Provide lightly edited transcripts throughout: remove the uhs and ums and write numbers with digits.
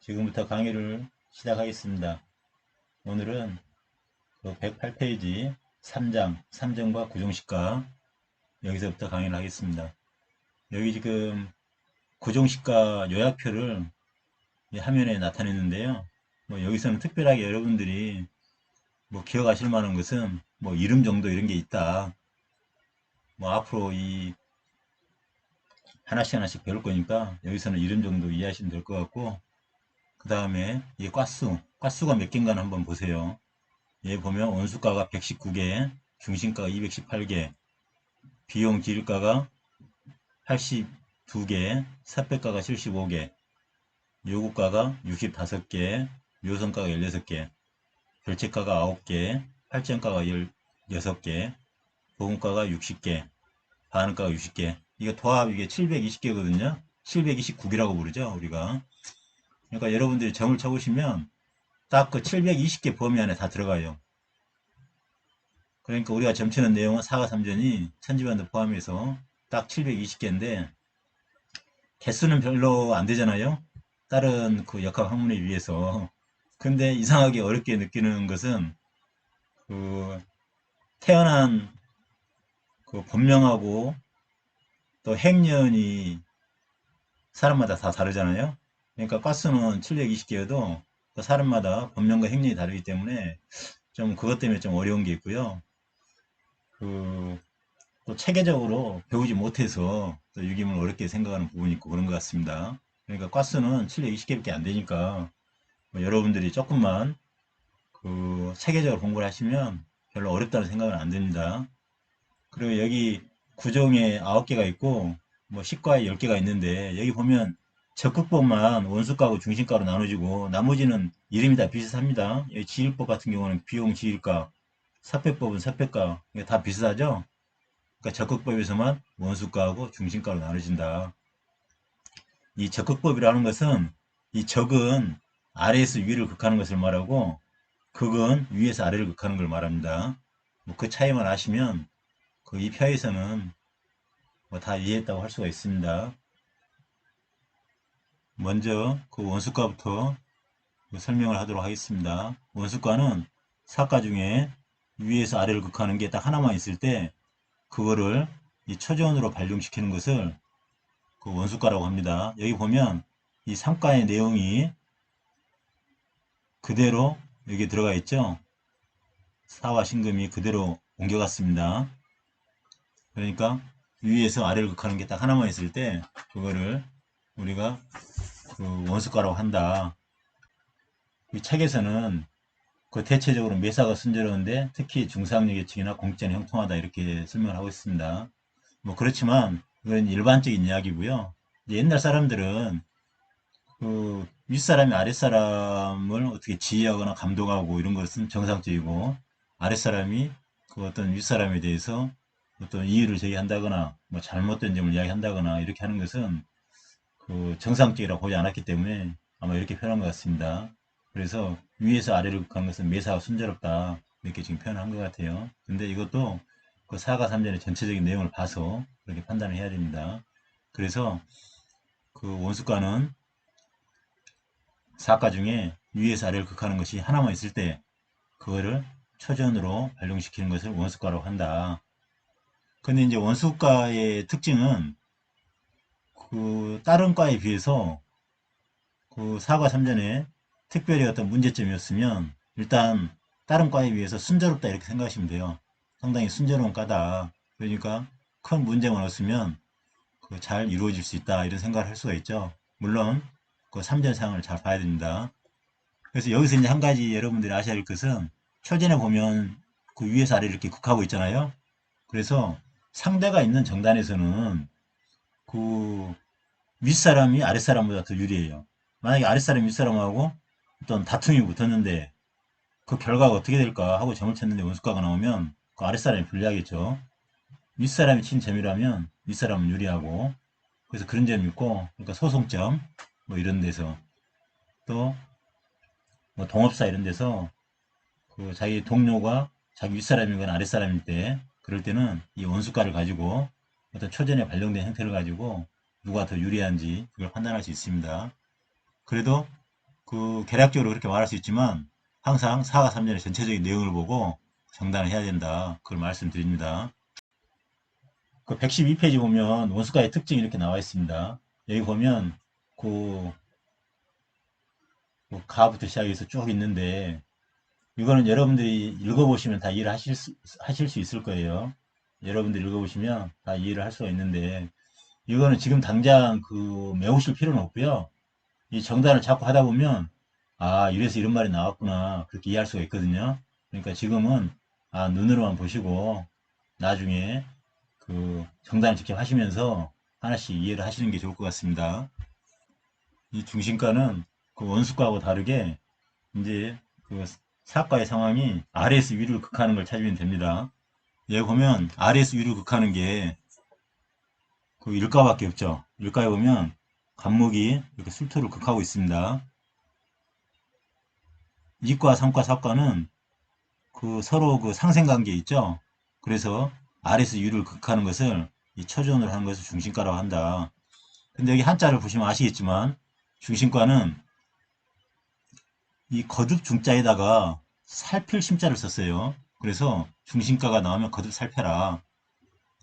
지금부터 강의를 시작하겠습니다. 오늘은 그 108페이지 3장, 3정과 구종식가 여기서부터 강의를 하겠습니다. 여기 지금 구종식가 요약표를 화면에 나타냈는데요. 여기서는 특별하게 여러분들이 기억하실 만한 것은 이름 정도 이런 게 있다. 앞으로 이 하나씩 하나씩 배울 거니까 여기서는 이름 정도 이해하시면 될 것 같고, 그 다음에 이 과수가 몇 개인가 한번 보세요. 얘 보면 원수가가 119개, 중심가가 218개, 비용 지일가가 82개, 삽배가가 75개, 요구가가 65개, 묘성가가 16개, 결제가가 9개, 팔정가가 16개, 보금가가 60개, 반응가가 60개. 이거 도합 이게 720개거든요. 729개라고 부르죠, 우리가. 그러니까 여러분들이 점을 쳐보시면 딱 그 720개 범위 안에 다 들어가요. 그러니까 우리가 점치는 내용은 사가 3전이 천지반도 포함해서 딱 720개인데 개수는 별로 안 되잖아요. 다른 그 역학 학문에 비해서. 근데 이상하게 어렵게 느끼는 것은 그 태어난 그 본명하고 또 행년이 사람마다 다 다르잖아요. 그러니까 가스는 720개여도 사람마다 본명과 행년이 다르기 때문에 좀 그것 때문에 좀 어려운 게 있고요. 또 체계적으로 배우지 못해서 또 유기문을 어렵게 생각하는 부분이 있고 그런 것 같습니다. 그러니까 가스는 720개밖에 안 되니까 여러분들이 조금만 그 체계적으로 공부를 하시면 별로 어렵다는 생각은 안 듭니다. 그리고 여기 구종에 9개가 있고 식과에 10개가 있는데 여기 보면 적극법만 원수가하고 중심가로 나눠지고 나머지는 이름이 다 비슷합니다. 여기 지일법 같은 경우는 비용 지일가, 사패법은 사패가 다 비슷하죠. 그러니까 적극법에서만 원수가하고 중심가로 나눠진다. 이 적극법이라는 것은 이 적은 아래에서 위를 극하는 것을 말하고 극은 위에서 아래를 극하는 걸 말합니다. 그 차이만 아시면 그 이 표에서는 다 이해했다고 할 수가 있습니다. 먼저 그 원수가부터 설명을 하도록 하겠습니다. 원수가는 사가 중에 위에서 아래를 극하는 게 딱 하나만 있을 때 그거를 이 초전으로 발령시키는 것을 그 원수가라고 합니다. 여기 보면 이 상가의 내용이 그대로 여기 들어가 있죠. 사와 신금이 그대로 옮겨갔습니다. 그러니까 위에서 아래를 극하는 게 딱 하나만 있을 때 그거를 우리가 그 원수가라고 한다. 이 책에서는 그 대체적으로 매사가 순조로운데 특히 중상력 예측이나 공전이 형통하다 이렇게 설명을 하고 있습니다. 그렇지만 이건 일반적인 이야기고요. 옛날 사람들은 그 윗사람이 아랫사람을 어떻게 지휘하거나 감독하고 이런 것은 정상적이고 아랫사람이 그 어떤 윗사람에 대해서 어떤 이의를 제기한다거나 잘못된 점을 이야기한다거나 이렇게 하는 것은 그 정상적이라고 보지 않았기 때문에 아마 이렇게 표현한 것 같습니다. 그래서 위에서 아래를 가는 것은 매사가 순조롭다 이렇게 지금 표현한 것 같아요. 근데 이것도 그 사가 삼전의 전체적인 내용을 봐서 그렇게 판단을 해야 됩니다. 그래서 그 원수가는 사가 중에 위에서 아래를 극하는 것이 하나만 있을 때 그거를 초전으로 발용시키는 것을 원수가라고 한다. 근데 이제 원수가의 특징은 그 다른 과에 비해서 그 사과 3전에 특별히 어떤 문제점이었으면 일단 다른 과에 비해서 순조롭다 이렇게 생각하시면 돼요. 상당히 순조로운 과다. 그러니까 큰 문제만 없으면 그 잘 이루어질 수 있다 이런 생각을 할 수가 있죠. 물론 그 3전 사항을 잘 봐야 됩니다. 그래서 여기서 이제 한 가지 여러분들이 아셔야 할 것은 초전에 보면 그 위에서 아래 이렇게 극하고 있잖아요. 그래서 상대가 있는 정단에서는 그 윗사람이 아랫사람보다 더 유리해요. 만약에 아랫사람이 윗사람하고 어떤 다툼이 붙었는데 그 결과가 어떻게 될까 하고 점을 쳤는데 원수가가 나오면 그 아랫사람이 불리하겠죠. 윗사람이 친 점이라면 윗사람은 유리하고 그래서 그런 점이 있고 그러니까 소송점 이런 데서 또 동업사 이런 데서 그 자기 동료가 자기 윗사람이거나 아랫사람일 때 그럴 때는 이 원수가를 가지고 어떤 초전에 발령된 형태를 가지고 누가 더 유리한지 그걸 판단할 수 있습니다. 그래도 그 계략적으로 그렇게 말할 수 있지만 항상 사가 삼전의 전체적인 내용을 보고 정단을 해야 된다. 그걸 말씀드립니다. 그 112페이지 보면 원수가의 특징이 이렇게 나와 있습니다. 여기 보면 그, 그 가부터 시작해서 쭉 있는데 이거는 여러분들이 읽어보시면 다 이해를 하실 수 있을 거예요. 여러분들이 읽어보시면 다 이해를 할 수가 있는데 이거는 지금 당장 그 외우실 필요는 없고요. 이 정단을 자꾸 하다 보면 아 이래서 이런 말이 나왔구나 그렇게 이해할 수가 있거든요. 그러니까 지금은 아 눈으로만 보시고 나중에 그 정단을 직접 하시면서 하나씩 이해를 하시는 게 좋을 것 같습니다. 이 중심가는 그 원수가하고 다르게 이제 그 사과의 상황이 아래에서 위를 극하는 걸 찾으면 됩니다. 여기 보면 아래에서 위를 극하는 게 그 일가밖에 없죠. 일가에 보면 간목이 이렇게 술토를 극하고 있습니다. 이과, 삼과, 사과는 그 서로 그 상생관계 있죠. 그래서 아래에서 위를 극하는 것을 이 처존으로 하는 것을 중심가라고 한다. 근데 여기 한자를 보시면 아시겠지만 중심가는 이 거듭 중자에다가 살필 심자를 썼어요. 그래서 중심가가 나오면 거듭 살펴라.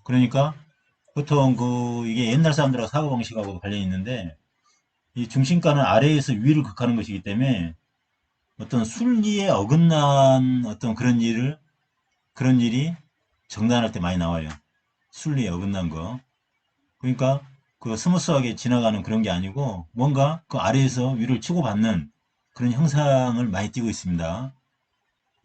그러니까 보통 그 이게 옛날 사람들하고 사고방식하고 관련이 있는데 이 중심가는 아래에서 위를 극하는 것이기 때문에 어떤 순리에 어긋난 어떤 그런 일이 정단할 때 많이 나와요. 순리에 어긋난 거. 그러니까 그 스무스하게 지나가는 그런 게 아니고 뭔가 그 아래에서 위를 치고받는 그런 형상을 많이 띠고 있습니다.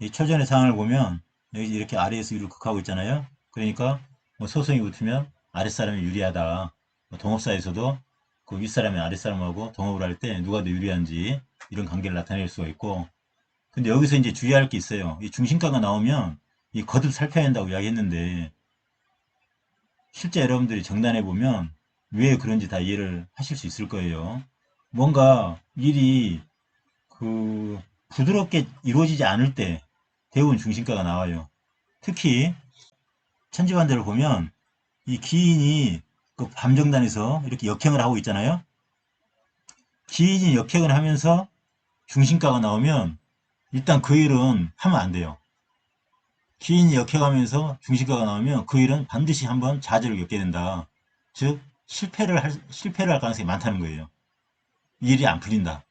이 초전의 상황을 보면 여기 이렇게 아래에서 위를 극하고 있잖아요. 그러니까 뭐 소송이 붙으면 아랫사람이 유리하다. 뭐 동업사에서도 그 윗사람이 아랫사람하고 동업을 할 때 누가 더 유리한지 이런 관계를 나타낼 수가 있고 근데 여기서 이제 주의할 게 있어요. 이 중심가가 나오면 이 거듭 살펴야 한다고 이야기했는데 실제 여러분들이 정단해 보면 왜 그런지 다 이해를 하실 수 있을 거예요. 뭔가 일이 그 부드럽게 이루어지지 않을 때 대부분 중심가가 나와요. 특히 천지반대를 보면 이 기인이 그 밤정단에서 이렇게 역행을 하고 있잖아요. 기인이 역행을 하면서 중심가가 나오면 일단 그 일은 하면 안 돼요. 기인이 역행하면서 중심가가 나오면 그 일은 반드시 한번 좌절을 겪게 된다. 즉 실패를 할 가능성이 많다는 거예요. 이 일이 안 풀린다.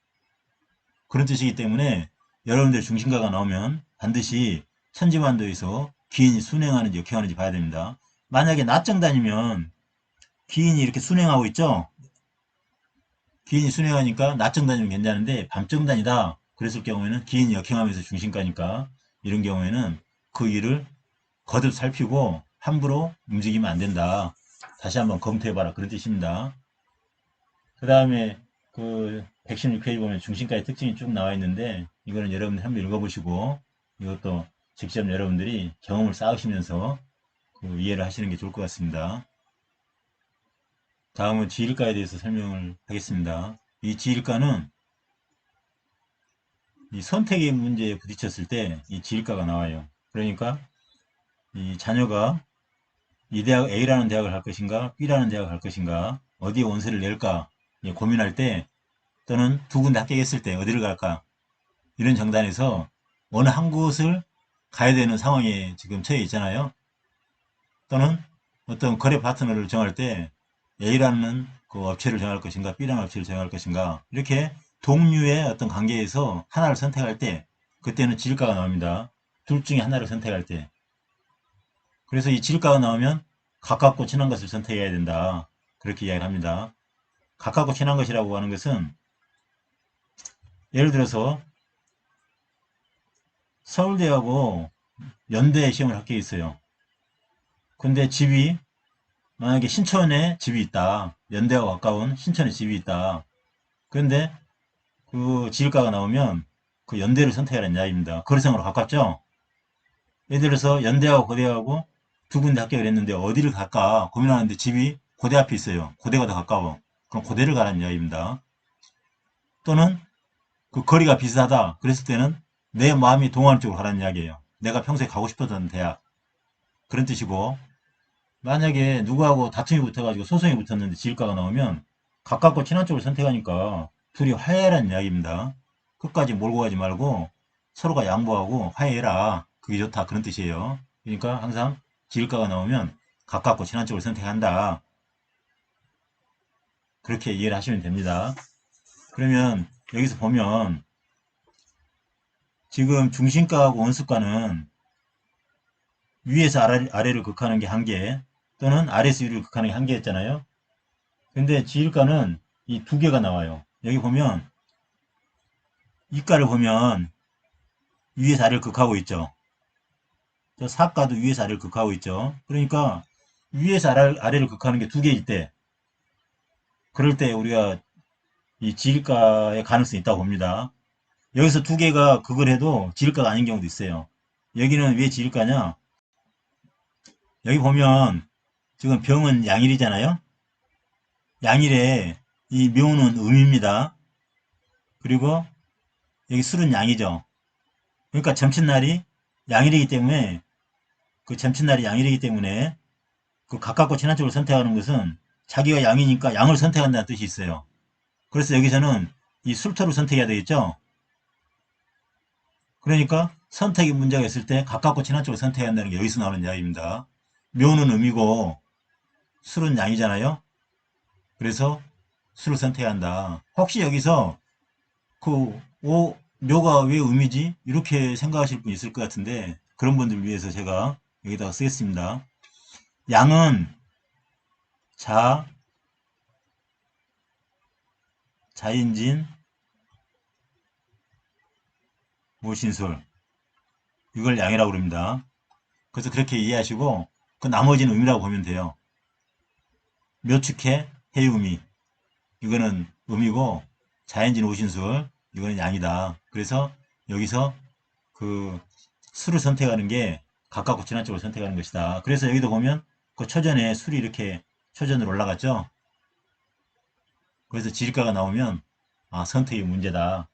그런 뜻이기 때문에 여러분들 중심가가 나오면 반드시 천지반도에서 기인이 순행하는지 역행하는지 봐야 됩니다. 만약에 낮정단이면 기인이 이렇게 순행하고 있죠. 기인이 순행하니까 낮정단이면 괜찮은데 밤정단이다. 그랬을 경우에는 기인이 역행하면서 중심가니까 이런 경우에는 그 일을 거듭 살피고 함부로 움직이면 안 된다. 다시 한번 검토해봐라. 그런 뜻입니다. 그 다음에 그 116페이지 보면 중심가의 특징이 쭉 나와 있는데 이거는 여러분들 한번 읽어보시고 이것도 직접 여러분들이 경험을 쌓으시면서 그 이해를 하시는 게 좋을 것 같습니다. 다음은 지일가에 대해서 설명을 하겠습니다. 이 지일가는 이 선택의 문제에 부딪혔을 때 이 지일가가 나와요. 그러니까 이 자녀가 이 대학 A라는 대학을 갈 것인가 B라는 대학을 갈 것인가 어디에 원서를 낼까 고민할 때 또는 두 군데 합격했을 때 어디를 갈까 이런 정단에서 어느 한 곳을 가야 되는 상황에 지금 처해 있잖아요. 또는 어떤 거래 파트너를 정할 때 A라는 그 업체를 정할 것인가 B라는 업체를 정할 것인가 이렇게 동류의 어떤 관계에서 하나를 선택할 때 그때는 지일가가 나옵니다. 둘 중에 하나를 선택할 때 그래서 이 지일가가 나오면 가깝고 친한 것을 선택해야 된다. 그렇게 이야기를 합니다. 가깝고 친한 것이라고 하는 것은 예를 들어서 서울대하고 연대 시험을 합격했어요. 근데 집이 만약에 신촌에 집이 있다. 연대와 가까운 신촌에 집이 있다. 그런데 그 지일가가 나오면 그 연대를 선택하라는 이야기입니다. 거리상으로 가깝죠? 예를 들어서 연대하고 고대하고 두 군데 합격을 했는데 어디를 갈까 고민하는데 집이 고대 앞에 있어요. 고대가 더 가까워. 그럼 고대를 가라는 이야기입니다. 또는 그 거리가 비슷하다. 그랬을 때는 내 마음이 동하는 쪽으로 가라는 이야기예요. 내가 평소에 가고 싶었던 대학. 그런 뜻이고 만약에 누구하고 다툼이 붙어가지고 소송이 붙었는데 지일가가 나오면 가깝고 친한 쪽을 선택하니까 둘이 화해하라는 이야기입니다. 끝까지 몰고 가지 말고 서로가 양보하고 화해해라. 그게 좋다. 그런 뜻이에요. 그러니까 항상 지을가가 나오면 가깝고 친한 쪽을 선택한다. 그렇게 이해를 하시면 됩니다. 그러면 여기서 보면 지금 중심가하고 원수가는 위에서 아래를 극하는 게 한계, 또는 아래에서 위를 극하는 게 한계였잖아요. 근데 지일가는 이 두 개가 나와요. 여기 보면 이가를 보면 위에서 아래를 극하고 있죠. 저 사가도 위에서 아래를 극하고 있죠. 그러니까 위에서 아래를 극하는 게 두 개일 때, 그럴 때 우리가 이 지일가의 가능성이 있다고 봅니다. 여기서 두 개가 극을 해도 지일가가 아닌 경우도 있어요. 여기는 왜 지일가냐? 여기 보면 지금 병은 양일이잖아요. 양일에 이 묘는 음입니다. 그리고 여기 술은 양이죠. 그러니까 점친날이 양일이기 때문에, 그 점친날이 양일이기 때문에 그 가깝고 친한 쪽을 선택하는 것은 자기가 양이니까 양을 선택한다는 뜻이 있어요. 그래서 여기서는 이 술토를 선택해야 되겠죠. 그러니까 선택의 문제가 있을 때 가깝고 친한 쪽을 선택해야 한다는 게 여기서 나오는 이야기입니다. 묘는 음이고 술은 양이잖아요. 그래서 술을 선택해야 한다. 혹시 여기서 묘가 왜 음이지? 이렇게 생각하실 분 있을 것 같은데, 그런 분들 위해서 제가 여기다가 쓰겠습니다. 양은 자인진, 모신술. 이걸 양이라고 그럽니다. 그래서 그렇게 이해하시고, 그 나머지는 음이라고 보면 돼요. 묘축해, 해음이. 이거는 음이고, 자인진, 오신술. 이거는 양이다. 그래서 여기서 그 술을 선택하는 게 가깝고 친한 쪽을 선택하는 것이다. 그래서 여기도 보면 그 초전에 술이 이렇게 초전으로 올라갔죠. 그래서 지일가가 나오면 선택의 문제다.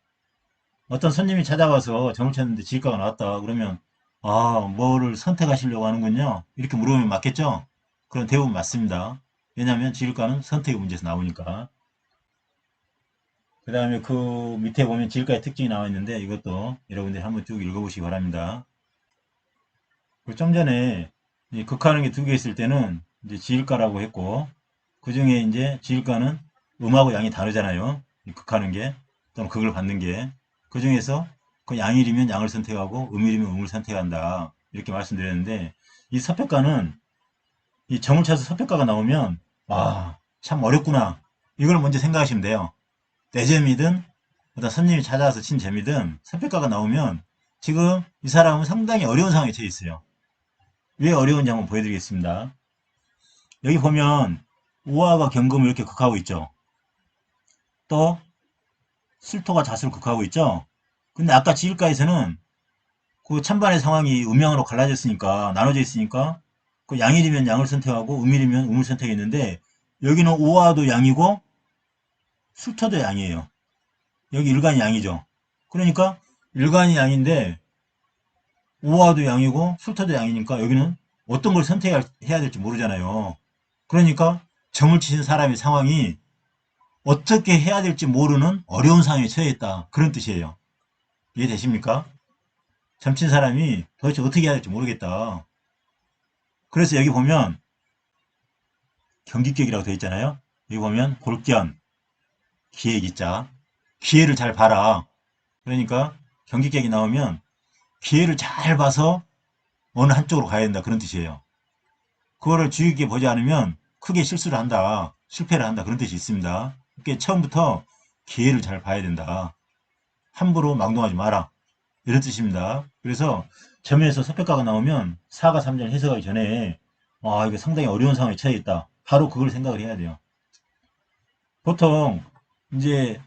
어떤 손님이 찾아와서 점을 쳤는데 지일가가 나왔다. 그러면 뭐를 선택하시려고 하는군요. 이렇게 물으면 맞겠죠? 그럼 대부분 맞습니다. 왜냐하면 지일가는 선택의 문제에서 나오니까. 그 다음에 그 밑에 보면 지일가의 특징이 나와 있는데, 이것도 여러분들이 한번 쭉 읽어보시기 바랍니다. 좀 전에 극하는 게 두 개 있을 때는 이제 지일가라고 했고, 그 중에 이제 지일가는 음하고 양이 다르잖아요. 극하는 게, 또는 극을 받는 게. 그 중에서 그 양일이면 양을 선택하고 음일이면 음을 선택한다. 이렇게 말씀드렸는데, 이 서평가는 이 정을 쳐서 서평가가 나오면 참 어렵구나. 이걸 먼저 생각하시면 돼요. 내 점이든 어떤 손님이 찾아와서 친 점이든 서평가가 나오면 지금 이 사람은 상당히 어려운 상황에 처해 있어요. 왜 어려운지 한번 보여드리겠습니다. 여기 보면 우화가 경금을 이렇게 극하고 있죠. 또 술토가 자수를 극하고 있죠. 근데 아까 지일가에서는 그 찬반의 상황이 음양으로 갈라졌으니까, 나눠져 있으니까 그 양일이면 양을 선택하고 음일이면 음을 선택했는데, 여기는 우화도 양이고 술토도 양이에요. 여기 일간이 양이죠. 그러니까 일간이 양인데 우화도 양이고 술토도 양이니까 여기는 어떤 걸 선택해야 될지 모르잖아요. 그러니까 점을 치신 사람의 상황이 어떻게 해야 될지 모르는 어려운 상황에 처해 있다. 그런 뜻이에요. 이해되십니까? 점친 사람이 도대체 어떻게 해야 될지 모르겠다. 그래서 여기 보면 경기격이라고 되어 있잖아요. 여기 보면 골견, 기회기자. 기회를 잘 봐라. 그러니까 경기격이 나오면 기회를 잘 봐서 어느 한쪽으로 가야 된다. 그런 뜻이에요. 그거를 주의 깊게 보지 않으면 크게 실수를 한다. 실패를 한다. 그런 뜻이 있습니다. 그러니까 처음부터 기회를 잘 봐야 된다. 함부로 망동하지 마라. 이런 뜻입니다. 그래서 점에서 서평가가 나오면 4가 3절 해석하기 전에 이거 상당히 어려운 상황에 처해 있다. 바로 그걸 생각을 해야 돼요. 보통 이제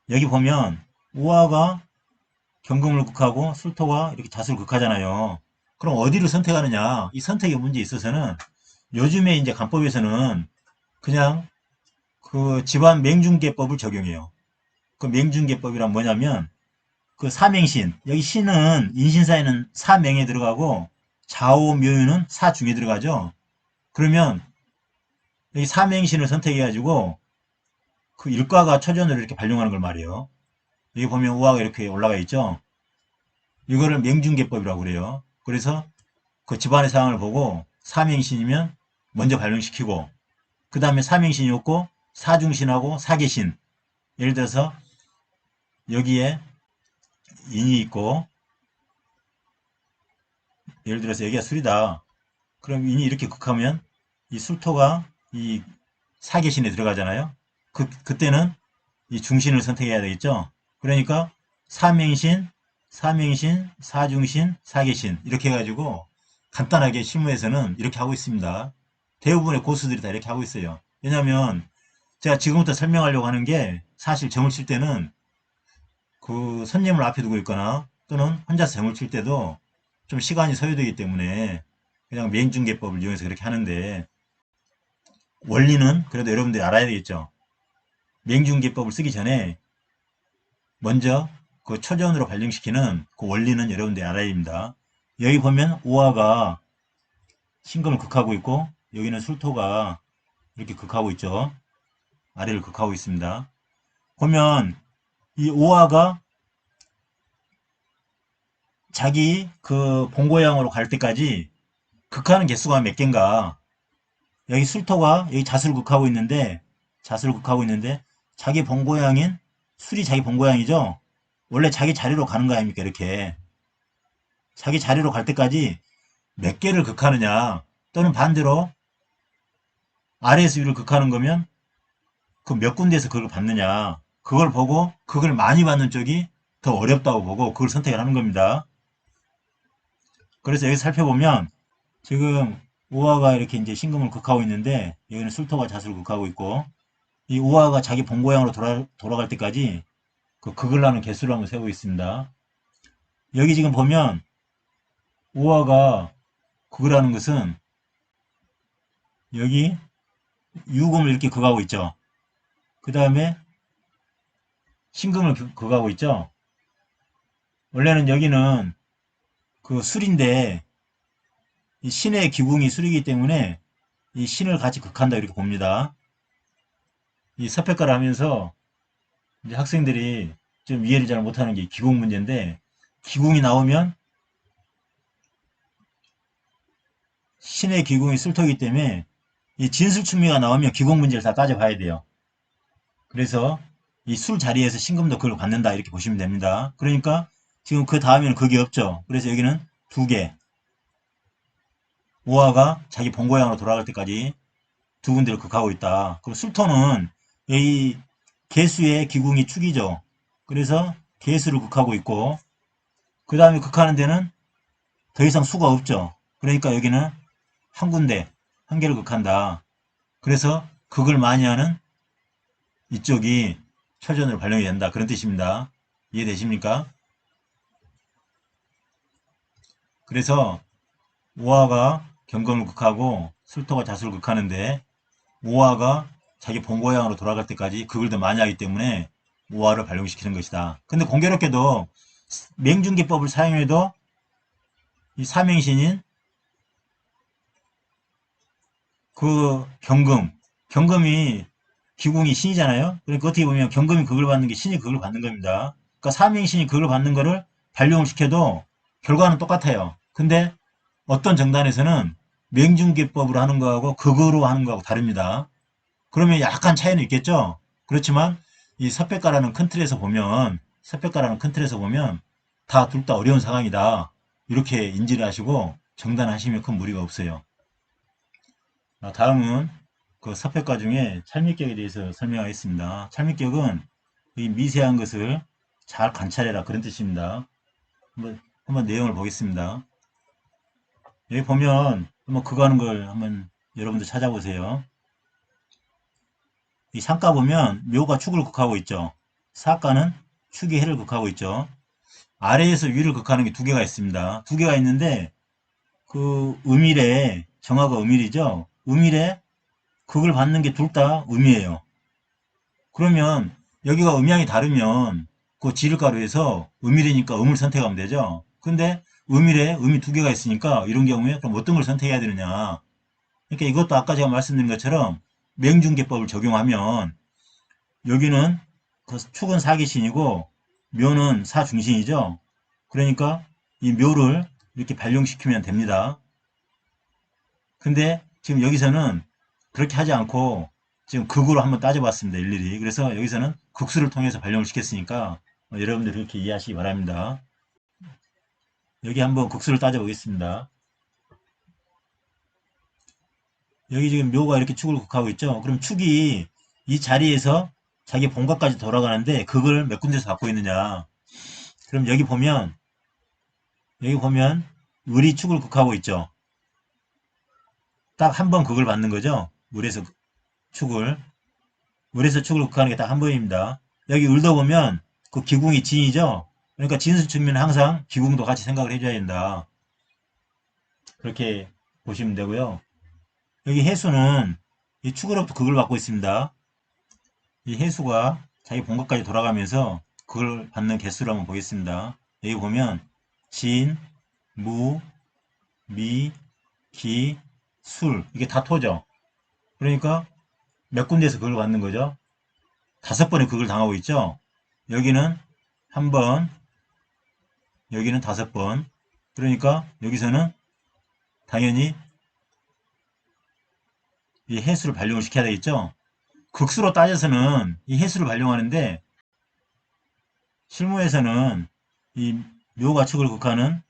여기 보면 우화가 경금을 극하고 술토가 이렇게 자수를 극하잖아요. 그럼 어디를 선택하느냐? 이 선택의 문제에 있어서는 요즘에 이제 간법에서는 그냥 그 집안 맹중계법을 적용해요. 그 맹중계법이란 뭐냐면 그 사맹신, 여기 신은 인신사에는 사맹에 들어가고 좌우묘유는 사중에 들어가죠. 그러면 여기 사맹신을 선택해 가지고 그 일과가 초전을 이렇게 발용하는 걸 말이에요. 여기 보면 우화가 이렇게 올라가 있죠. 이거를 맹중계법이라고 그래요. 그래서 그 집안의 상황을 보고 삼행신이면 먼저 발령시키고 그 다음에 삼행신이 없고 사중신하고 사계신, 예를 들어서 여기에 인이 있고 예를 들어서 여기가 술이다. 그럼 인이 이렇게 극하면 이 술토가 이 사계신에 들어가잖아요. 그때는 이 중신을 선택해야 되겠죠. 그러니까 삼행신, 삼행신, 사중신, 사계신 이렇게 해가지고 간단하게 실무에서는 이렇게 하고 있습니다. 대부분의 고수들이 다 이렇게 하고 있어요. 왜냐하면 제가 지금부터 설명하려고 하는 게 사실 점을 칠 때는 그 손님을 앞에 두고 있거나 또는 혼자서 점을 칠 때도 좀 시간이 소요되기 때문에 그냥 맹중계법을 이용해서 그렇게 하는데, 원리는 그래도 여러분들이 알아야 되겠죠. 맹중계법을 쓰기 전에 먼저 그 초전으로 발령시키는 그 원리는 여러분들이 알아야 됩니다. 여기 보면 오화가 신금을 극하고 있고 여기는 술토가 이렇게 극하고 있죠. 아래를 극하고 있습니다. 보면 이 오화가 자기 그 본고향으로 갈 때까지 극하는 개수가 몇 개인가. 여기 술토가 여기 자수를 극하고 있는데 자기 본고향인 술이 자기 본고향이죠. 원래 자기 자리로 가는 거 아닙니까? 이렇게 자기 자리로 갈 때까지 몇 개를 극하느냐, 또는 반대로 아래에서 위를 극하는 거면 그 몇 군데에서 그걸 받느냐, 그걸 보고 그걸 많이 받는 쪽이 더 어렵다고 보고 그걸 선택을 하는 겁니다. 그래서 여기 살펴보면 지금 우화가 이렇게 이제 신금을 극하고 있는데 여기는 술토가 자수를 극하고 있고, 이 우화가 자기 본고향으로 돌아갈 때까지 그 극을 하는 개수를 한번 세우고 있습니다. 여기 지금 보면 우화가 극을 하는 것은 여기 유금을 이렇게 극하고 있죠. 그 다음에 신금을 극하고 있죠. 원래는 여기는 그 술인데 이 신의 기궁이 술이기 때문에 이 신을 같이 극한다 이렇게 봅니다. 이 섭외가를 하면서 이제 학생들이 좀 이해를 잘 못하는 게 기궁 문제인데, 기궁이 나오면 신의 기궁이 술토이기 때문에 이 진술충미가 나오면 기궁 문제를 다 따져봐야 돼요. 그래서 이 술 자리에서 신금도 그걸 받는다 이렇게 보시면 됩니다. 그러니까 지금 그 다음에는 그게 없죠. 그래서 여기는 두 개, 우화가 자기 본고향으로 돌아갈 때까지 두 군데를 극하고 있다. 그럼 술토는 이 개수의 기궁이 축이죠. 그래서 개수를 극하고 있고 그 다음에 극하는 데는 더 이상 수가 없죠. 그러니까 여기는 한 군데, 한 개를 극한다. 그래서 극을 많이 하는 이쪽이 초전으로 발령이 된다. 그런 뜻입니다. 이해되십니까? 그래서 우화가 경금을 극하고 술토가 자수를 극하는데, 우화가 자기 본고향으로 돌아갈 때까지 극을 더 많이 하기 때문에 우화를 발령시키는 것이다. 근데 공교롭게도 맹중기법을 사용해도 이 삼행신인 그 경금이 기궁이 신이잖아요. 그러니까 어떻게 보면 경금이 극을 받는 게 신이 극을 받는 겁니다. 그러니까 삼행신이 극을 받는 거를 발령을 시켜도 결과는 똑같아요. 근데 어떤 정단에서는 맹중기법으로 하는 거하고 극으로 하는 거하고 다릅니다. 그러면 약간 차이는 있겠죠. 그렇지만 이 섭외가라는 큰 틀에서 보면 다 둘 다 어려운 상황이다. 이렇게 인지를 하시고 정단하시면 큰 무리가 없어요. 다음은 그 섭외가 중에 찰미격에 대해서 설명하겠습니다. 찰미격은 이 미세한 것을 잘 관찰해라 그런 뜻입니다. 한번 내용을 보겠습니다. 여기 보면 한번 그거 하는 걸 한번 여러분들 찾아보세요. 이 상가 보면 묘가 축을 극하고 있죠. 사가는 축이 해를 극하고 있죠. 아래에서 위를 극하는 게 두 개가 있습니다. 두 개가 있는데 그 음일에, 정화가 음일이죠. 음일에 극을 받는 게 둘 다 음이에요. 그러면 여기가 음양이 다르면 그 지름가루에서 음일이니까 음을 선택하면 되죠. 근데 음일에 음이 두 개가 있으니까 이런 경우에 그럼 어떤 걸 선택해야 되느냐. 그러니까 이것도 아까 제가 말씀드린 것처럼 맹중계법을 적용하면 여기는 그 축은 사기신이고 묘는 사중신이죠. 그러니까 이 묘를 이렇게 발용시키면 됩니다. 근데 지금 여기서는 그렇게 하지 않고 지금 극으로 한번 따져봤습니다. 일일이. 그래서 여기서는 극수를 통해서 발령을 시켰으니까 여러분들 그렇게 이해하시기 바랍니다. 여기 한번 극수를 따져보겠습니다. 여기 지금 묘가 이렇게 축을 극하고 있죠. 그럼 축이 이 자리에서 자기 본각까지 돌아가는데 극을 몇 군데서 갖고 있느냐. 그럼 여기 보면 을이 축을 극하고 있죠. 딱 한 번 극을 받는 거죠. 축을 을에서 축을 극하는 게 딱 한 번입니다. 여기 을도 보면 그 기궁이 진이죠. 그러니까 진수 측면은 항상 기궁도 같이 생각을 해줘야 된다. 그렇게 보시면 되고요. 여기 해수는 이 축으로부터 극을 받고 있습니다. 이 해수가 자기 본각까지 돌아가면서 그걸 받는 개수를 한번 보겠습니다. 여기 보면 진, 무, 미, 기, 술 이게 다 토죠. 그러니까 몇 군데에서 그걸 받는 거죠? 5번의 극을 당하고 있죠. 여기는 한 번, 여기는 5번. 그러니까 여기서는 당연히 이 해수를 발령을 시켜야 되겠죠. 극수로 따져서는 이 해수를 발령하는데 실무에서는 이 묘가 축을 극하는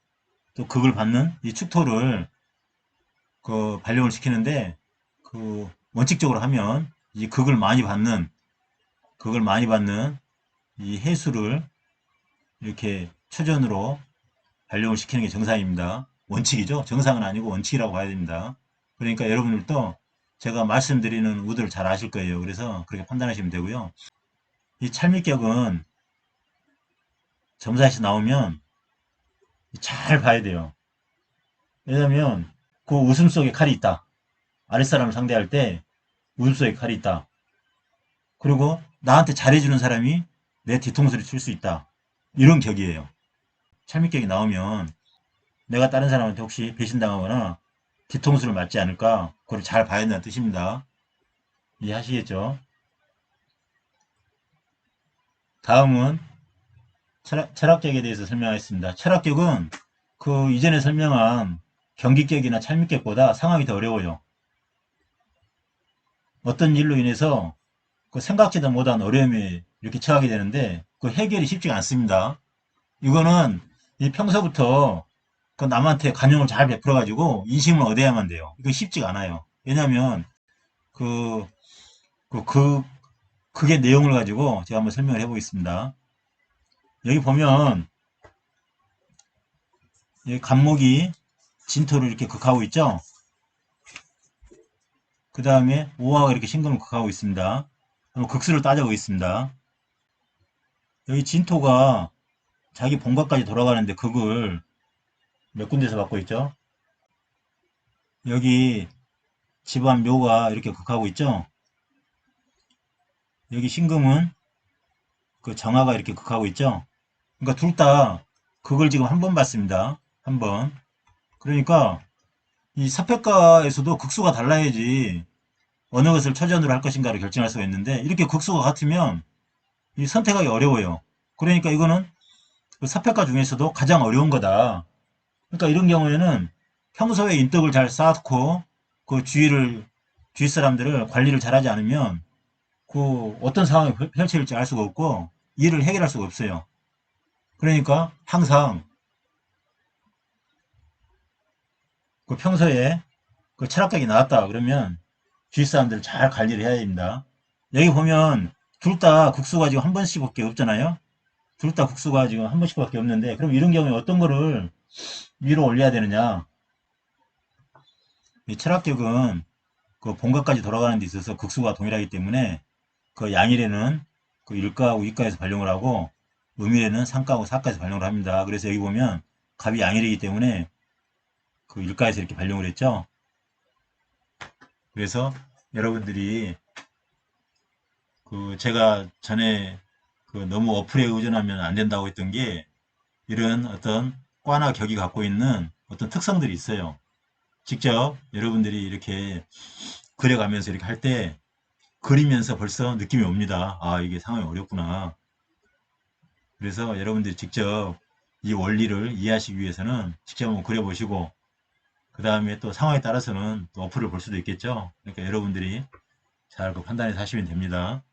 또 극을 받는 이 축토를 그 발령을 시키는데 그 원칙적으로 하면 이 극을 많이 받는 이 해수를 이렇게 초전으로 발령을 시키는 게 정상입니다. 원칙이죠. 정상은 아니고 원칙이라고 봐야 됩니다. 그러니까 여러분들도 제가 말씀드리는 우들을 잘 아실 거예요. 그래서 그렇게 판단하시면 되고요. 이 찰미격은 점사에서 나오면 잘 봐야 돼요. 왜냐면 그 웃음 속에 칼이 있다. 아랫사람을 상대할 때 웃음 속에 칼이 있다. 그리고 나한테 잘해주는 사람이 내 뒤통수를 칠 수 있다. 이런 격이에요. 찰미격이 나오면 내가 다른 사람한테 혹시 배신당하거나 뒤통수를 맞지 않을까? 그걸 잘 봐야 한다는 뜻입니다. 이해하시겠죠? 다음은 철학격에 대해서 설명하겠습니다. 철학격은 그 이전에 설명한 경기격이나 찰미격보다 상황이 더 어려워요. 어떤 일로 인해서 그 생각지도 못한 어려움이 이렇게 처하게 되는데 그 해결이 쉽지가 않습니다. 이거는 이 평소부터 그 남한테 관용을 잘 베풀어가지고 인심을 얻어야만 돼요. 이거 쉽지가 않아요. 왜냐하면 그, 그게 내용을 가지고 제가 한번 설명을 해보겠습니다. 여기 보면 여기 간목이 진토를 이렇게 극하고 있죠. 그 다음에 오화가 이렇게 신금을 극하고 있습니다. 한번 극수를 따져보겠습니다. 여기 진토가 자기 본각까지 돌아가는데 극을 몇 군데서 받고 있죠? 여기 집안 묘가 이렇게 극하고 있죠? 여기 신금은 그 정화가 이렇게 극하고 있죠? 그러니까 둘 다 극을 지금 한 번 받습니다. 한 번. 그러니까 이 사패과에서도 극수가 달라야지 어느 것을 초전으로 할 것인가를 결정할 수가 있는데 이렇게 극수가 같으면 이 선택하기 어려워요. 그러니까 이거는 그 사패과 중에서도 가장 어려운 거다. 그러니까 이런 경우에는 평소에 인덕을 잘 쌓고 그 주위 사람들을 관리를 잘하지 않으면 그 어떤 상황이 펼쳐질지 알 수가 없고 일을 해결할 수가 없어요. 그러니까 항상 그 평소에 그 철학각이 나왔다 그러면 주위 사람들을 잘 관리를 해야 됩니다. 여기 보면 둘 다 국수가 지금 한 번씩밖에 없잖아요. 둘 다 국수가 지금 한 번씩밖에 없는데 그럼 이런 경우에 어떤 거를 위로 올려야 되느냐. 이 철학격은 그 본각까지 돌아가는 데 있어서 극수가 동일하기 때문에 그 양일에는 그 일가하고 이가에서 발령을 하고 음일에는 상가하고 사가에서 발령을 합니다. 그래서 여기 보면 갑이 양일이기 때문에 그 일가에서 이렇게 발령을 했죠. 그래서 여러분들이 그 제가 전에 그 너무 어플에 의존하면 안 된다고 했던 게 이런 어떤 과나 격이 갖고 있는 어떤 특성들이 있어요. 직접 여러분들이 이렇게 그려가면서 이렇게 할 때 그리면서 벌써 느낌이 옵니다. 아, 이게 상황이 어렵구나. 그래서 여러분들이 직접 이 원리를 이해하시기 위해서는 직접 한번 그려보시고 그 다음에 또 상황에 따라서는 또 어플을 볼 수도 있겠죠. 그러니까 여러분들이 잘 그 판단해서 하시면 됩니다.